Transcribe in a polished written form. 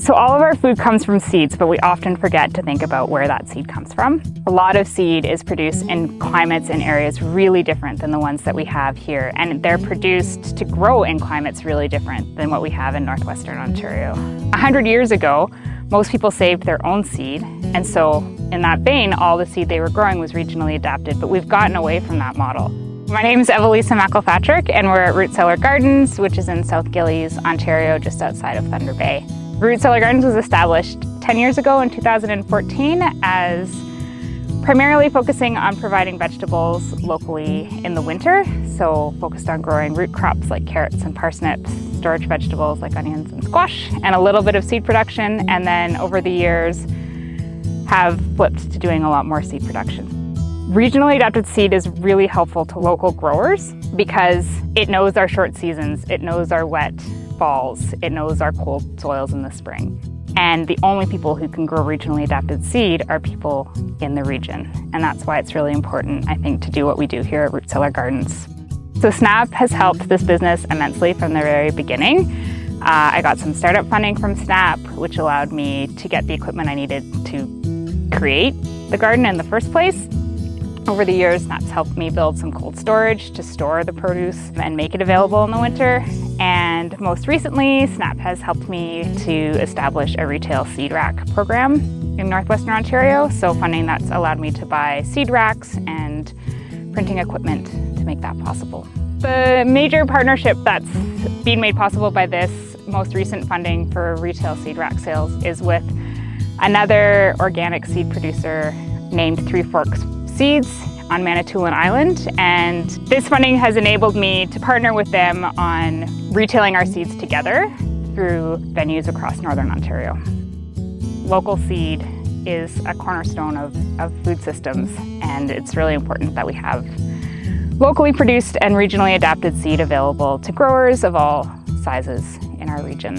So all of our food comes from seeds, but we often forget to think about where that seed comes from. A lot of seed is produced in climates and areas really different than the ones that we have here, and they're produced to grow in climates really different than what we have in Northwestern Ontario. 100 years ago, most people saved their own seed, and so in that vein, all the seed they were growing was regionally adapted, but we've gotten away from that model. My name is Evalisa McIllfaterick, and we're at Cellar Gardens, which is in South Gillies, Ontario, just outside of Thunder Bay. Cellar Gardens was established 10 years ago in 2014 as primarily focusing on providing vegetables locally in the winter, so focused on growing root crops like carrots and parsnips, storage vegetables like onions and squash, and a little bit of seed production, and then over the years have flipped to doing a lot more seed production. Regionally adapted seed is really helpful to local growers because it knows our short seasons, it knows our wet falls, it knows our cold soils in the spring. And the only people who can grow regionally adapted seed are people in the region. And that's why it's really important, I think, to do what we do here at Cellar Gardens. So SNAPP has helped this business immensely from the very beginning. I got some startup funding from SNAPP, which allowed me to get the equipment I needed to create the garden in the first place. Over the years, SNAPP's helped me build some cold storage to store the produce and make it available in the winter. And most recently, SNAPP has helped me to establish a retail seed rack program in Northwestern Ontario. So funding that's allowed me to buy seed racks and printing equipment to make that possible. The major partnership that's been made possible by this most recent funding for retail seed rack sales is with another organic seed producer named Three Forks Seeds on Manitoulin Island, and this funding has enabled me to partner with them on retailing our seeds together through venues across Northern Ontario. Local seed is a cornerstone of food systems, and it's really important that we have locally produced and regionally adapted seed available to growers of all sizes in our region.